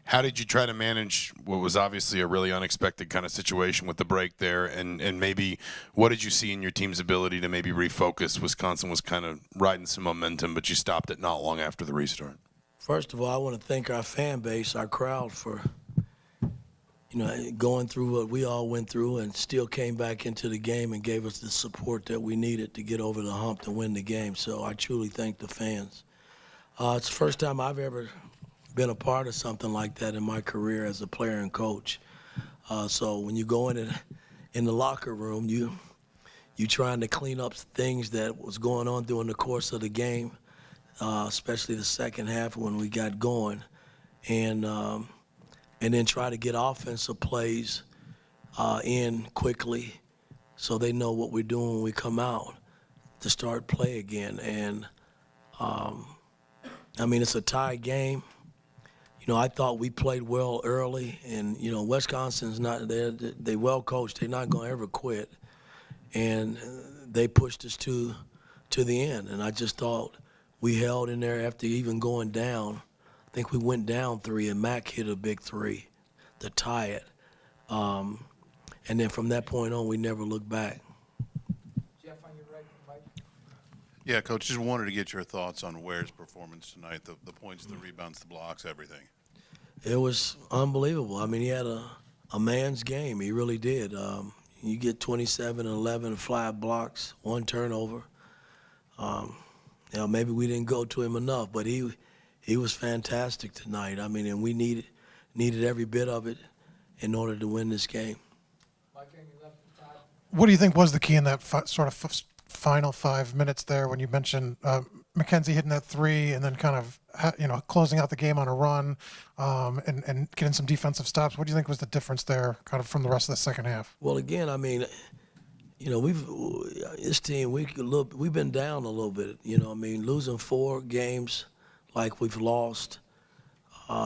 How did you try to manage what was obviously a really unexpected kind of situation with the break there? And maybe what did you see in your team's ability to maybe refocus? Wisconsin was kind of riding some momentum, but you stopped it not long after the restart. First of all, I want to thank our fan base, our crowd, for going through what we all went through and still came back into the game and gave us the support that we needed to get over the hump to win the game. So I truly thank the fans. It's the first time I've ever been a part of something like that in my career as a player and coach. So when you go in the locker room, you trying to clean up things that was going on during the course of the game, especially the second half when we got going, and then try to get offensive plays in quickly so they know what we're doing when we come out to start play again. And it's a tie game. I thought we played well early, and Wisconsin's not there. They well coached. They're not going to ever quit, and they pushed us to the end. And I just thought we held in there after even going down. I think we went down 3, and Mac hit a big 3 to tie it. And then from that point on, we never looked back. Jeff, on your right, Mike. Yeah, Coach, just wanted to get your thoughts on Ware's performance tonight, the points, the rebounds, the blocks, everything. It was unbelievable. He had a man's game. He really did. You get 27 and 11 flat blocks, 1 turnover. Maybe we didn't go to him enough, but he was fantastic tonight. And we needed every bit of it in order to win this game. Mike, on your left, Todd. What do you think was the key in that final 5 minutes there when you mentioned McKenzie hitting that 3 and then kind of closing out the game on a run and getting some defensive stops? What do you think was the difference there kind of from the rest of the second half? Well, again, this team, we've been down a little bit. Losing 4 games like we've lost,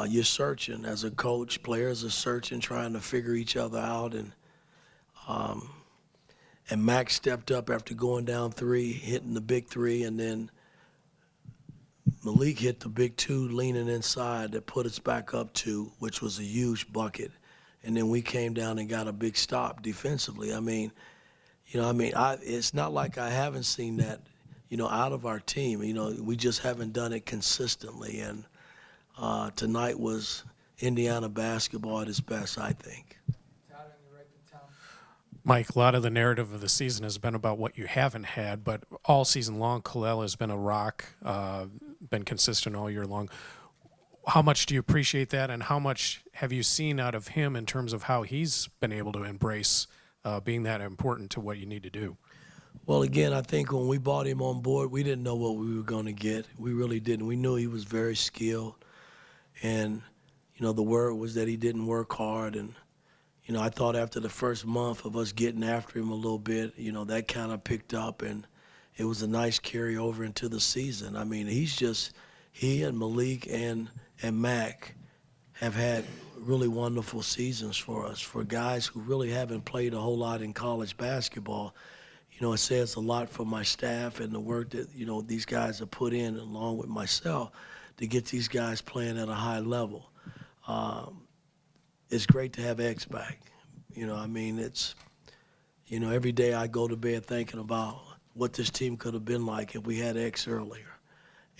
you're searching as a coach. Players are searching, trying to figure each other out. And Max stepped up after going down 3, hitting the big 3, and then Malik hit the big 2 leaning inside that put us back up 2, which was a huge bucket. And then we came down and got a big stop defensively. It's not like I haven't seen that, out of our team. We just haven't done it consistently. And tonight was Indiana basketball at its best, I think. Todd, on your right, Tom. Mike, a lot of the narrative of the season has been about what you haven't had, but all season long, Kalel has been a rock, been consistent all year long. How much do you appreciate that, and how much have you seen out of him in terms of how he's been able to embrace being that important to what you need to do? Well, again, I think when we brought him on board, we didn't know what we were going to get. We really didn't. We knew he was very skilled, and, the word was that he didn't work hard. And, I thought after the first month of us getting after him a little bit, that kind of picked up, and it was a nice carryover into the season. He and Malik and Mac have had really wonderful seasons for us. For guys who really haven't played a whole lot in college basketball, it says a lot for my staff and the work that, these guys have put in along with myself to get these guys playing at a high level. It's great to have X back. Every day I go to bed thinking about what this team could have been like if we had X earlier.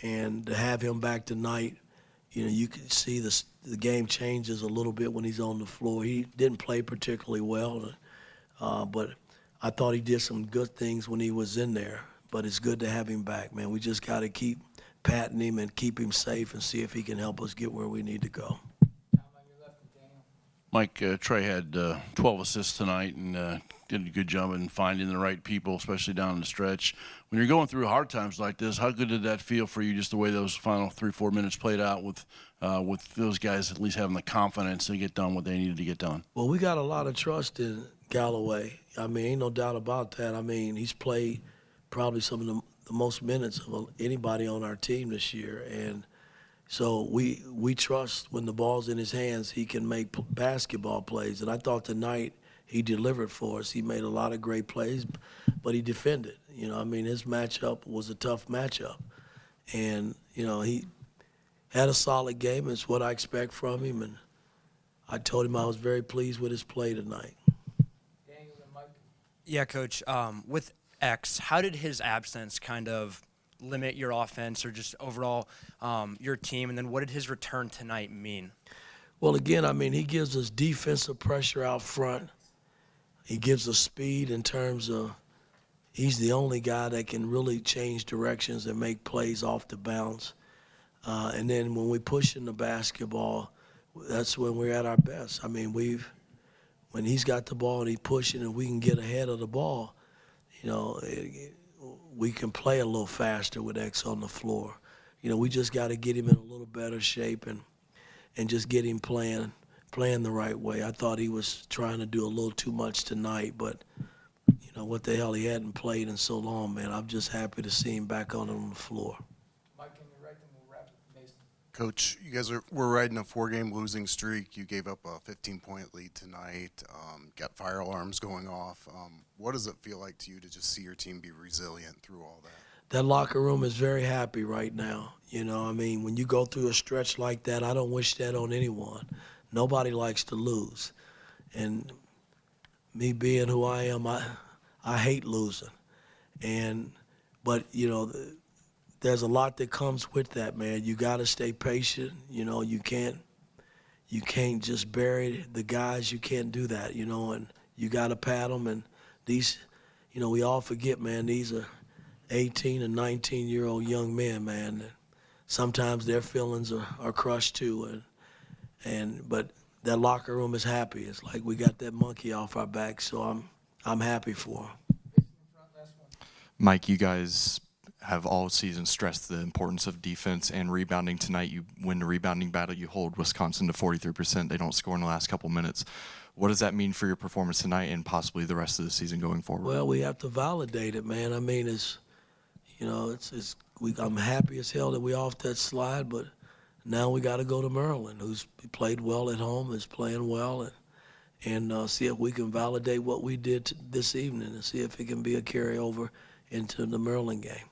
And to have him back tonight, you can see the game changes a little bit when he's on the floor. He didn't play particularly well, but I thought he did some good things when he was in there. But it's good to have him back, man. We just got to keep patting him and keep him safe and see if he can help us get where we need to go. Tom, on your left, Daniel. Mike, Trey had 12 assists tonight and did a good job in finding the right people, especially down the stretch. When you're going through hard times like this, how good did that feel for you, just the way those final 3-4 minutes played out with those guys at least having the confidence to get done what they needed to get done? Well, we got a lot of trust in Galloway. Ain't no doubt about that. He's played probably some of the most minutes of anybody on our team this year. And so we trust when the ball's in his hands, he can make basketball plays. And I thought tonight he delivered for us. He made a lot of great plays, but he defended. His matchup was a tough matchup. And, he had a solid game. It's what I expect from him, and I told him I was very pleased with his play tonight. Daniel and Mike. Yeah, Coach. With X, how did his absence kind of limit your offense or just overall your team? And then what did his return tonight mean? Well, again, I mean, he gives us defensive pressure out front. He gives us speed in terms of he's the only guy that can really change directions and make plays off the bounce. And then when we push in the basketball, that's when we're at our best. I mean, when he's got the ball and he's pushing and we can get ahead of the ball, you know, we can play a little faster with X on the floor. You know, we just got to get him in a little better shape and just get him playing the right way. I thought he was trying to do a little too much tonight, but you know what the hell, he hadn't played in so long, man. I'm just happy to see him back on the floor. Mike on your right, then we'll wrap it. Mason. Coach, you guys were riding a 4-game losing streak. You gave up a 15-point lead tonight, got fire alarms going off. What does it feel like to you to just see your team be resilient through all that? That locker room is very happy right now. You know, I mean, when you go through a stretch like that, I don't wish that on anyone. Nobody likes to lose. And me being who I am, I hate losing. But, you know, there's a lot that comes with that, man. You got to stay patient. You know, you can't just bury the guys. You can't do that, you know, and you got to pat them. And these, you know, we all forget, man, these are 18 and 19-year-old young men, man. Sometimes their feelings are crushed too, but that locker room is happy. It's like we got that monkey off our back, so I'm happy for them. Mason in front, last one. Mike, you guys have all season stressed the importance of defense and rebounding. Tonight, you win the rebounding battle. You hold Wisconsin to 43%. They don't score in the last couple minutes. What does that mean for your performance tonight and possibly the rest of the season going forward? Well, we have to validate it, man. I mean, I'm happy as hell that we off that slide, but now we got to go to Maryland, who's played well at home, is playing well, and see if we can validate what we did this evening and see if it can be a carryover into the Maryland game.